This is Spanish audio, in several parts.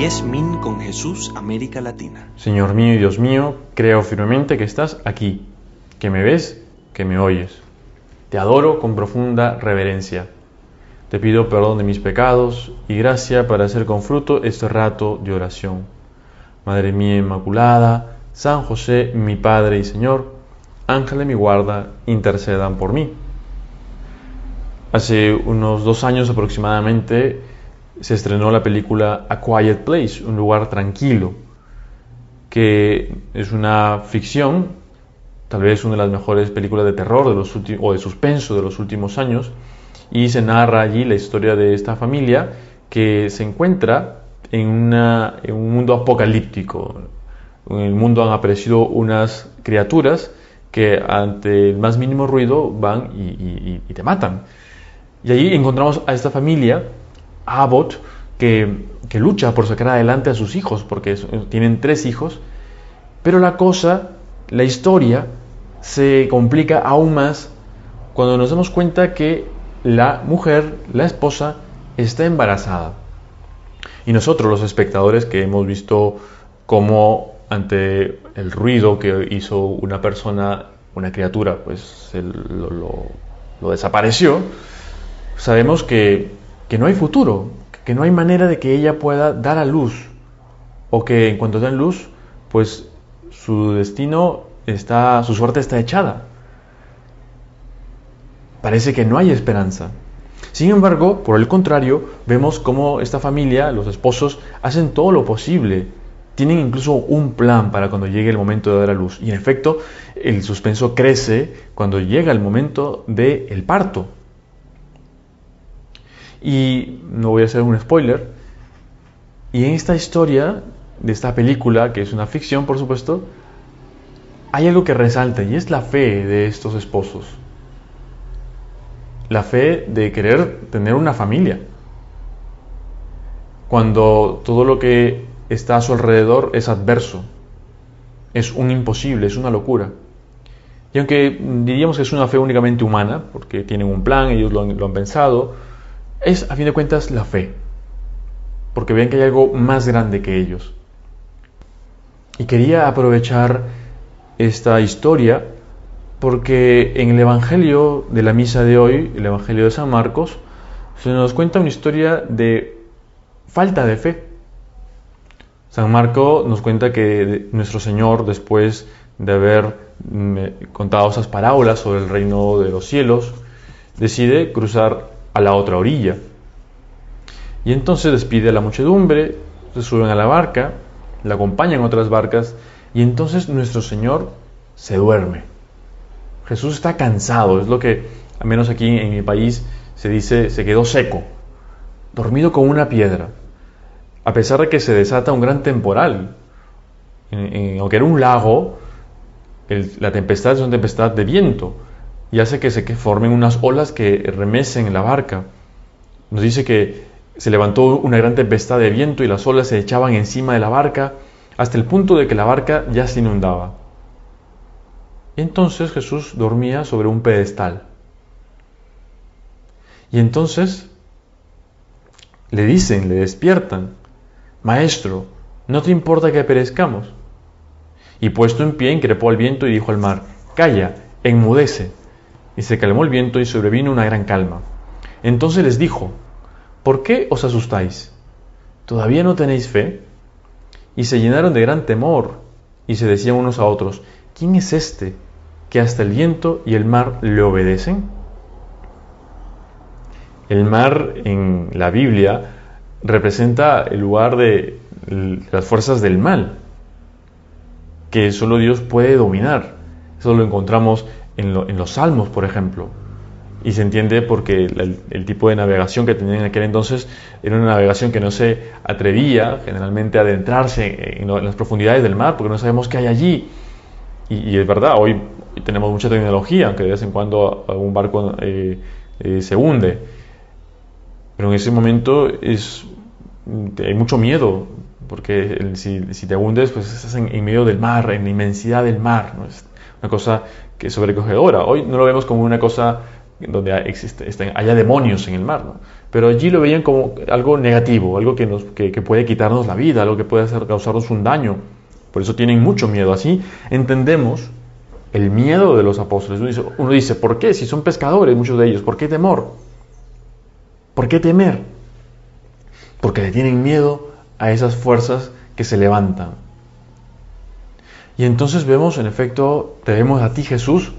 10 Min con Jesús, América Latina. Señor mío y Dios mío, creo firmemente que estás aquí, que me ves, que me oyes. Te adoro con profunda reverencia. Te pido perdón de mis pecados y gracia para hacer con fruto este rato de oración. Madre mía Inmaculada, San José, mi Padre y Señor, ángel de mi guarda, intercedan por mí. Hace unos 2 años aproximadamente se estrenó la película A Quiet Place, un lugar tranquilo, que es una ficción, tal vez una de las mejores películas de terror o de suspenso de los últimos años, y se narra allí la historia de esta familia que se encuentra en un mundo apocalíptico. En el mundo han aparecido unas criaturas que ante el más mínimo ruido van y te matan. Y allí encontramos a esta familia, a Abbott, que lucha por sacar adelante a sus hijos, porque tienen 3 hijos, pero la historia se complica aún más cuando nos damos cuenta que la mujer, la esposa, está embarazada. Y nosotros, los espectadores, que hemos visto cómo ante el ruido que hizo una persona, una criatura, pues lo desapareció, sabemos que no hay futuro, que no hay manera de que ella pueda dar a luz, o que en cuanto da luz, pues su suerte está echada. Parece que no hay esperanza. Sin embargo, por el contrario, vemos cómo esta familia, los esposos, hacen todo lo posible. Tienen incluso un plan para cuando llegue el momento de dar a luz. Y en efecto, el suspenso crece cuando llega el momento del parto. Y no voy a hacer un spoiler. Y en esta historia, de esta película, que es una ficción por supuesto, hay algo que resalta y es la fe de estos esposos. La fe de querer tener una familia. Cuando todo lo que está a su alrededor es adverso, es un imposible, es una locura. Y aunque diríamos que es una fe únicamente humana, porque tienen un plan, ellos lo han pensado, es a fin de cuentas la fe, porque ven que hay algo más grande que ellos. Y quería aprovechar esta historia porque en el Evangelio de la misa de hoy, el Evangelio de San Marcos, se nos cuenta una historia de falta de fe. San Marcos nos cuenta que nuestro Señor, después de haber contado esas parábolas sobre el reino de los cielos, decide cruzar a la otra orilla. Y entonces despide a la muchedumbre, se suben a la barca, la acompañan otras barcas, y entonces nuestro Señor se duerme. Jesús está cansado, es lo que, al menos aquí en mi país, se dice, se quedó seco, dormido como una piedra, a pesar de que se desata un gran temporal. Aunque era un lago, la tempestad es una tempestad de viento, y hace que se formen unas olas que remecen la barca. Nos dice que se levantó una gran tempestad de viento y las olas se echaban encima de la barca, hasta el punto de que la barca ya se inundaba. Y entonces Jesús dormía sobre un pedestal. Y entonces le despiertan: Maestro, ¿no te importa que perezcamos? Y puesto en pie, increpó al viento y dijo al mar: Calla, enmudece. Y se calmó el viento y sobrevino una gran calma. Entonces les dijo: ¿Por qué os asustáis? ¿Todavía no tenéis fe? Y se llenaron de gran temor y se decían unos a otros: ¿Quién es este que hasta el viento y el mar le obedecen? El mar en la Biblia representa el lugar de las fuerzas del mal, que solo Dios puede dominar. Eso lo encontramos en los Salmos, por ejemplo. Y se entiende porque el tipo de navegación que tenían en aquel entonces era una navegación que no se atrevía generalmente a adentrarse en las profundidades del mar, porque no sabemos qué hay allí. Y es verdad, hoy tenemos mucha tecnología, aunque de vez en cuando algún barco se hunde. Pero en ese momento hay mucho miedo, porque si te hundes, pues estás en medio del mar, en la inmensidad del mar, ¿no? Es una cosa que es sobrecogedora. Hoy no lo vemos como una cosa donde haya demonios en el mar, ¿no? Pero allí lo veían como algo negativo, algo que puede quitarnos la vida, algo que puede causarnos un daño. Por eso tienen mucho miedo. Así entendemos el miedo de los apóstoles. Uno dice, ¿por qué? Si son pescadores, muchos de ellos, ¿por qué temor? ¿Por qué temer? Porque le tienen miedo a esas fuerzas que se levantan. Y entonces vemos, en efecto, te vemos a ti, Jesús,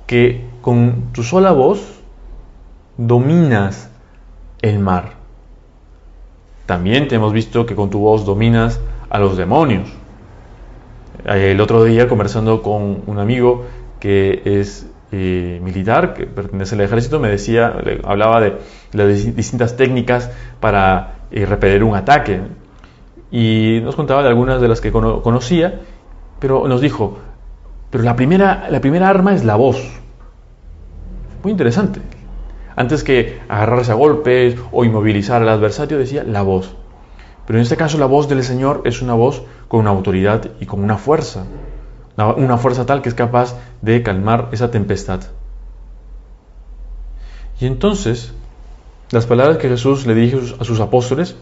que con tu sola voz dominas el mar. También te hemos visto que con tu voz dominas a los demonios. El otro día, conversando con un amigo que es militar, que pertenece al ejército, hablaba de las distintas técnicas para repeler un ataque. Y nos contaba de algunas de las que conocía, pero nos dijo, pero la primera arma es la voz. Muy interesante. Antes que agarrarse a golpes o inmovilizar al adversario, decía la voz. Pero en este caso la voz del Señor es una voz con una autoridad y con una fuerza. Una fuerza tal que es capaz de calmar esa tempestad. Y entonces, las palabras que Jesús le dirige a sus apóstoles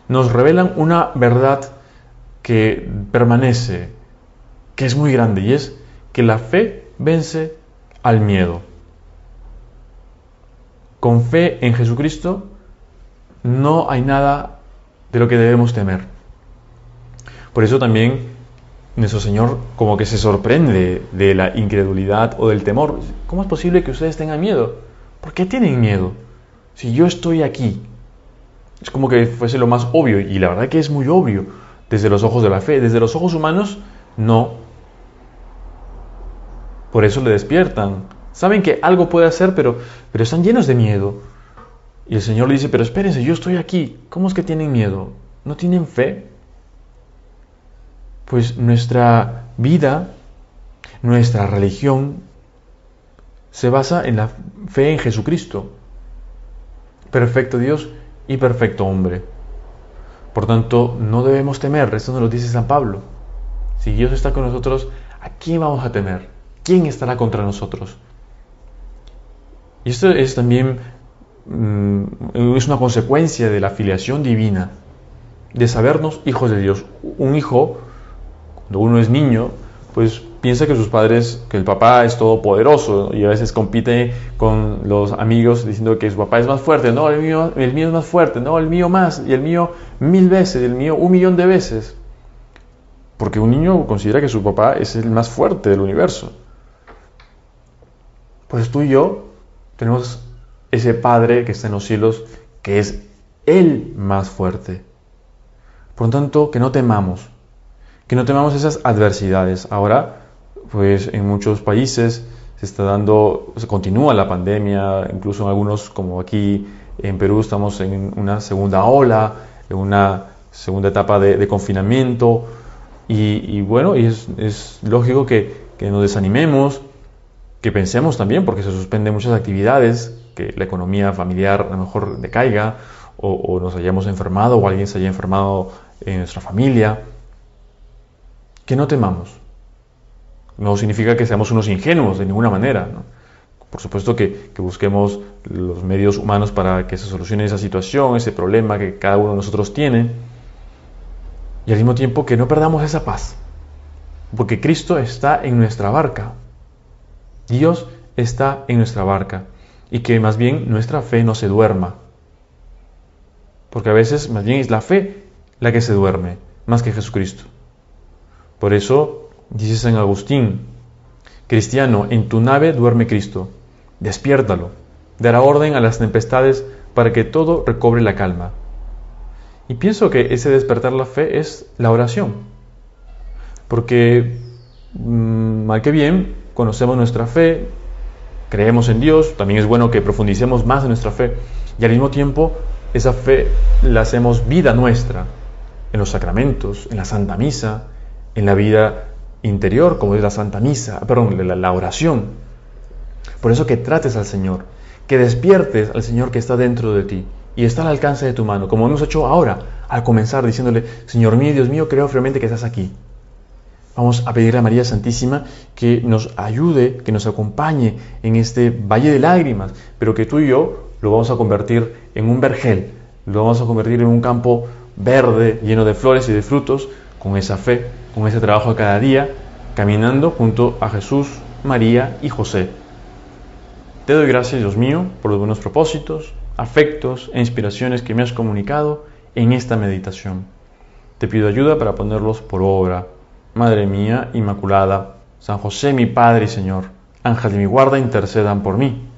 nos revelan una verdad que permanece, que es muy grande, y es que la fe vence al miedo. Con fe en Jesucristo no hay nada de lo que debemos temer. Por eso también nuestro Señor como que se sorprende de la incredulidad o del temor. ¿Cómo es posible que ustedes tengan miedo? ¿Por qué tienen miedo? Si yo estoy aquí. Es como que fuese lo más obvio, y la verdad que es muy obvio desde los ojos de la fe. Desde los ojos humanos, no. Por eso le despiertan. Saben que algo puede hacer, pero están llenos de miedo. Y el Señor le dice, pero espérense, yo estoy aquí. ¿Cómo es que tienen miedo? ¿No tienen fe? Pues nuestra vida, nuestra religión, se basa en la fe en Jesucristo. Perfecto Dios y perfecto hombre. Por tanto, no debemos temer. Esto nos lo dice San Pablo. Si Dios está con nosotros, ¿a quién vamos a temer? ¿Quién estará contra nosotros? Y esto es también es una consecuencia de la filiación divina, de sabernos hijos de Dios. Un hijo, cuando uno es niño, pues piensa que sus padres, que el papá es todopoderoso, y a veces compite con los amigos diciendo que su papá es más fuerte. No, el mío es más fuerte. No, el mío más, y el mío 1000 veces, el mío 1.000.000 de veces. Porque un niño considera que su papá es el más fuerte del universo. Pues tú y yo tenemos ese Padre que está en los cielos, que es el más fuerte. Por lo tanto, que no temamos esas adversidades. Ahora, pues en muchos países se continúa la pandemia, incluso en algunos, como aquí en Perú, estamos en una segunda ola, en una segunda etapa de confinamiento, y bueno, y es lógico que nos desanimemos, que pensemos también, porque se suspenden muchas actividades, que la economía familiar a lo mejor decaiga, o nos hayamos enfermado, o alguien se haya enfermado en nuestra familia. Que no temamos. No significa que seamos unos ingenuos de ninguna manera, ¿no? Por supuesto que busquemos los medios humanos para que se solucione esa situación, ese problema que cada uno de nosotros tiene, y al mismo tiempo que no perdamos esa paz, porque Cristo está en nuestra barca. Dios está en nuestra barca, y que más bien nuestra fe no se duerma, porque a veces más bien es la fe la que se duerme, más que Jesucristo. Por eso dice San Agustín, cristiano, en tu nave duerme Cristo, despiértalo, dará orden a las tempestades para que todo recobre la calma. Y pienso que ese despertar la fe es la oración, porque mal que bien conocemos nuestra fe, creemos en Dios, también es bueno que profundicemos más en nuestra fe, y al mismo tiempo esa fe la hacemos vida nuestra, en los sacramentos, en la Santa Misa, en la vida interior, como es la Santa Misa, la oración. Por eso que trates al Señor, que despiertes al Señor que está dentro de ti y está al alcance de tu mano, como hemos hecho ahora, al comenzar diciéndole, Señor mío, Dios mío, creo firmemente que estás aquí. Vamos a pedirle a María Santísima que nos ayude, que nos acompañe en este valle de lágrimas, pero que tú y yo lo vamos a convertir en un vergel, lo vamos a convertir en un campo verde, lleno de flores y de frutos, con esa fe, con ese trabajo de cada día, caminando junto a Jesús, María y José. Te doy gracias, Dios mío, por los buenos propósitos, afectos e inspiraciones que me has comunicado en esta meditación. Te pido ayuda para ponerlos por obra. Madre mía Inmaculada, San José mi Padre y Señor, Ángel de mi guarda, intercedan por mí.